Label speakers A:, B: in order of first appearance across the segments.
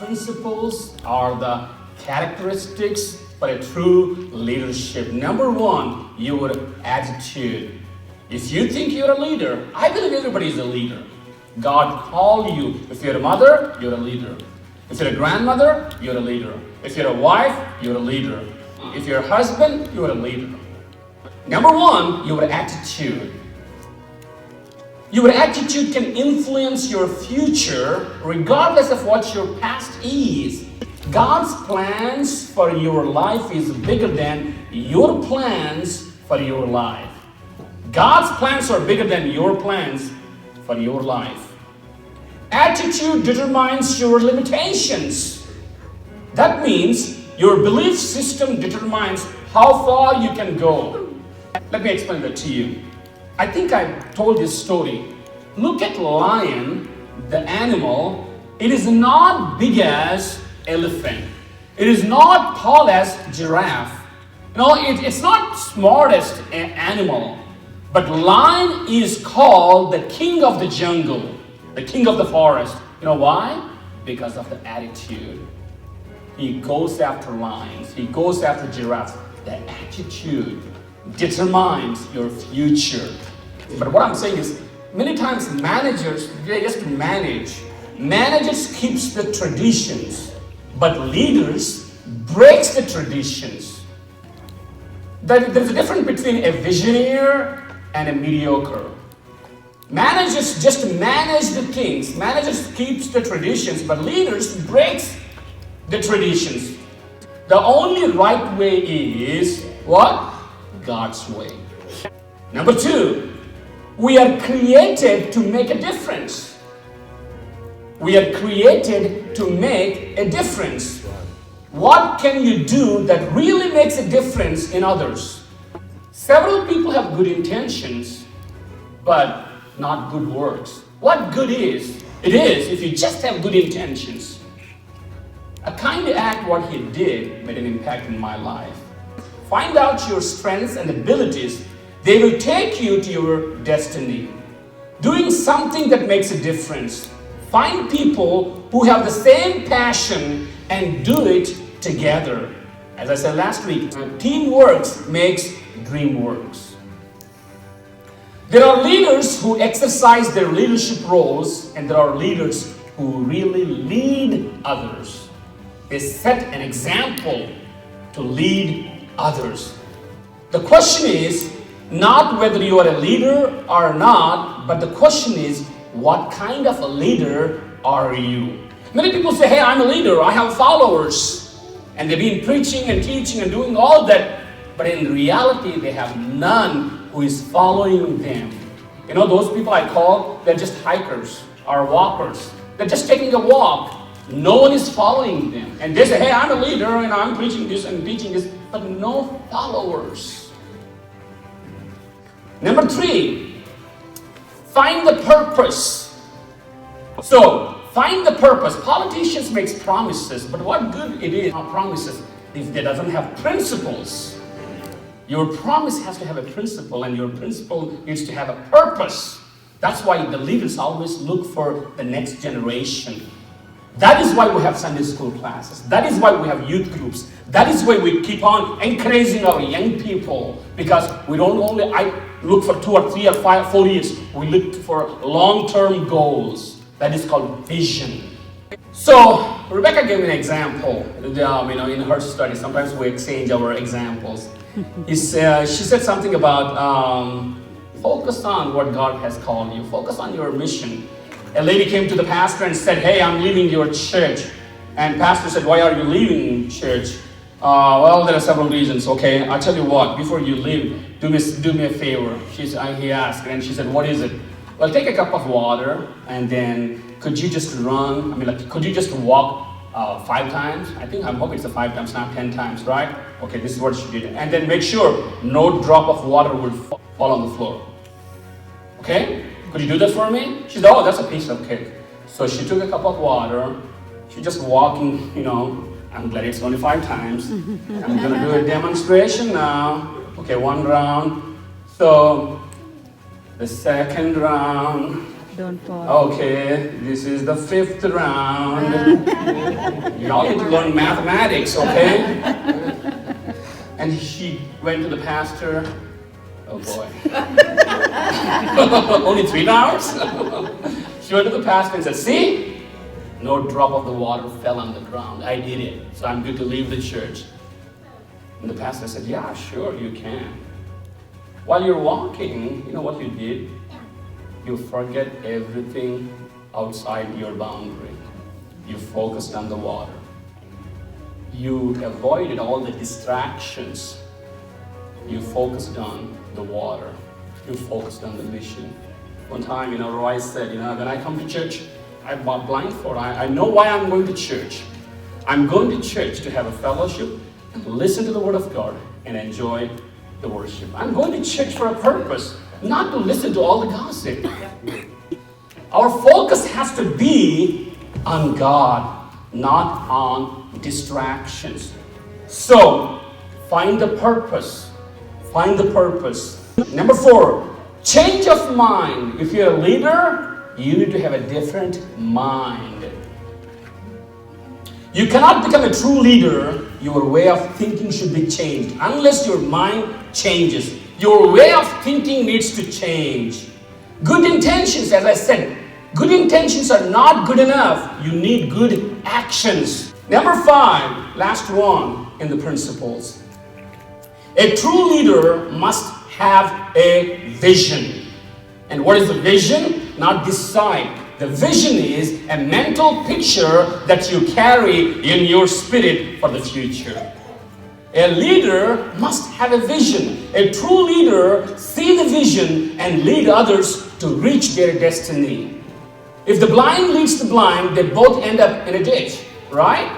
A: principles or the characteristics for a true leadership. Number one, your attitude. If you think you're a leader, I believe everybody is a leader. God called you. If you're a mother, you're a leader. If you're a grandmother, you're a leader. If you're a wife, you're a leader. If you're a husband, you're a leader. Number one, your attitude. Your attitude can influence your future regardless of what your past is. God's plans for your life is bigger than your plans for your life. God's plans are bigger than your plans for your life. Attitude determines your limitations. That means your belief system determines how far you can go. Let me explain that to you. I think I told this story. Look at lion, the animal. It is not big as elephant. It is not tall as giraffe. No, it's not smartest animal. But lion is called the king of the jungle, the king of the forest. You know why? Because of the attitude. He goes after lions. He goes after giraffes. The attitude determines your future. But what I'm saying is, many times managers, they just manage. Managers keeps the traditions, but leaders breaks the traditions. There's a difference between a visionary and a mediocre. Managers just manage the things. Managers keeps the traditions, but leaders breaks the traditions. The only right way is what? God's way. Number two, we are created to make a difference. We are created to make a difference. What can you do that really makes a difference in others? Several people have good intentions, but not good works. What good is? It is if you just have good intentions. A kind act, what he did, made an impact in my life. Find out your strengths and abilities. They will take you to your destiny. Doing something that makes a difference. Find people who have the same passion and do it together. As I said last week, teamwork makes dream works. There are leaders who exercise their leadership roles, and there are leaders who really lead others. They set an example to lead others. The question is not whether you are a leader or not, but the question is, what kind of a leader are you? Many people say, hey, I'm a leader, I have followers, and they've been preaching and teaching and doing all that, but in reality, they have none who is following them. You know, those people I call, they're just hikers or walkers. They're just taking a walk. No one is following them. And they say, hey, I'm a leader and I'm preaching this and teaching this, but no followers. Number three, find the purpose. So, find the purpose. Politicians make promises, but what good it is, promises, if they doesn't have principles. Your promise has to have a principle, and your principle needs to have a purpose. That's why the leaders always look for the next generation. That is why we have Sunday school classes. That is why we have youth groups. That is why we keep on encouraging our young people, because we don't only look for 2 or 3 or 5, 4 years. We look for long-term goals. That is called vision. So Rebecca gave me an example. In her study, sometimes we exchange our examples. She said something about focus on what God has called you. Focus on your mission. A lady came to the pastor and said, hey, I'm leaving your church. And pastor said, why are you leaving church? Well, there are several reasons. Okay, I'll tell you what, before you leave, do me a favor. He asked, and she said, what is it? Well, take a cup of water, and then could you just could you just walk 5 times? I hope it's 5 times, not 10 times, right? Okay, this is what she did. And then make sure no drop of water would fall on the floor. Okay? Could you do that for me? She said, oh, that's a piece of cake. So she took a cup of water. She's just walking, I'm glad it's only 5 times. I'm going to do a demonstration now. Okay, 1 round. So the second round,
B: Don't fall.
A: Okay, this is the 5th round. Y'all need to learn mathematics, okay? And she went to the pastor. Oh boy. Only 3 hours? She went to the pastor and said, see? No drop of the water fell on the ground. I did it. So I'm good to leave the church. And the pastor said, yeah, sure, you can. While you're walking, you know what you did? You forget everything outside your boundary. You focused on the water. You avoided all the distractions. You focused on the water. You focused on the mission. One time, Roy said, when I come to church, I bought blindfold. I know why I'm going to church. I'm going to church to have a fellowship, listen to the Word of God, and enjoy the worship. I'm going to church for a purpose, not to listen to all the gossip. Our focus has to be on God, not on distractions. So, find the purpose. Find the purpose. Number 4, change of mind. If you're a leader, you need to have a different mind. You cannot become a true leader. Your way of thinking should be changed unless your mind changes. Your way of thinking needs to change. Good intentions, as I said, good intentions are not good enough. You need good actions. Number 5, last one in the principles. A true leader must have a vision. And what is the vision? Not this side. The vision is a mental picture that you carry in your spirit for the future. A leader must have a vision. A true leader sees the vision and lead others to reach their destiny. If the blind leads the blind, they both end up in a ditch, right?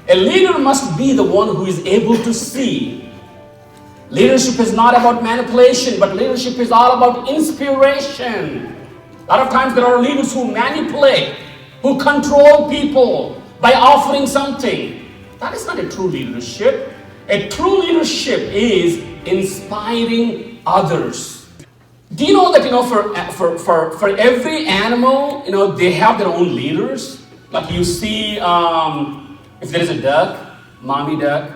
A: A leader must be the one who is able to see. Leadership is not about manipulation, but leadership is all about inspiration. A lot of times there are leaders who manipulate, who control people by offering something. That is not a true leadership. A true leadership is inspiring others. Do you know that for every animal, they have their own leaders? Like you see, if there is a duck, mommy duck,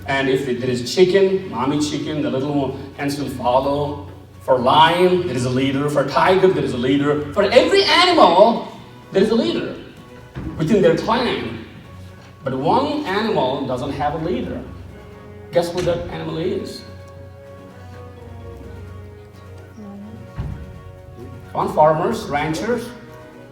A: and if there is chicken, mommy chicken, the little hens will follow. For lion, there is a leader. For tiger, there is a leader. For every animal, there is a leader within their clan. But one animal doesn't have a leader. Guess what that animal is? Come on, farmers, ranchers.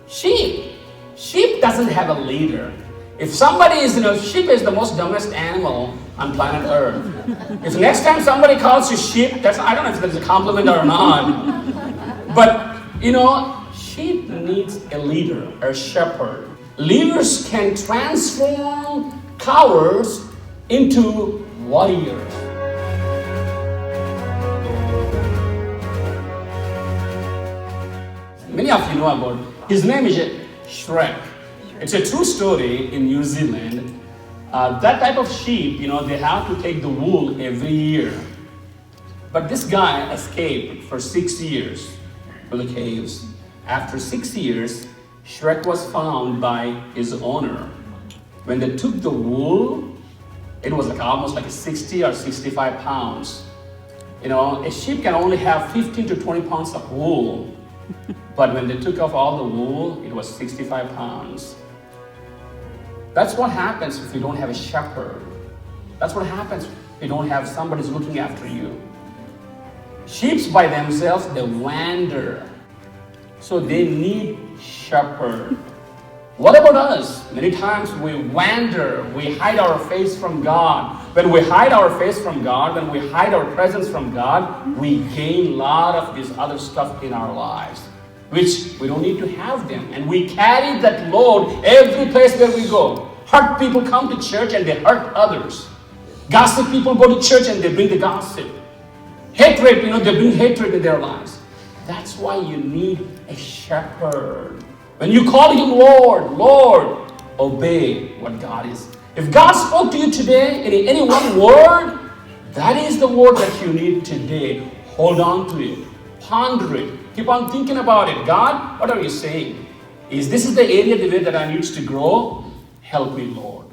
A: Sheep. Sheep doesn't have a leader. If somebody is, sheep is the most dumbest animal on planet Earth. If next time somebody calls you sheep, I don't know if that's a compliment or not. But, sheep needs a leader, a shepherd. Leaders can transform cowards into warriors. Many of you know about, his name is Shrek. It's a true story in New Zealand. That type of sheep, they have to take the wool every year. But this guy escaped for 6 years to the caves. After 6 years, Shrek was found by his owner. When they took the wool, it was almost like 60 or 65 pounds. A sheep can only have 15 to 20 pounds of wool. But when they took off all the wool, it was 65 pounds. That's what happens if you don't have a shepherd. That's what happens if you don't have somebody who's looking after you. Sheep by themselves, they wander. So they need shepherd. What about us? Many times we wander, we hide our face from God. When we hide our face from God, when we hide our presence from God, we gain a lot of this other stuff in our lives, which we don't need to have them. And we carry that load every place where we go. Hurt people come to church and they hurt others. Gossip people go to church and they bring the gossip. Hatred, they bring hatred in their lives. That's why you need a shepherd. When you call him Lord, Lord, obey what God is. If God spoke to you today in any one word, that is the word that you need today. Hold on to it. Ponder it. Keep on thinking about it. God, what are you saying? Is this is the area that I need to grow? Help me, Lord.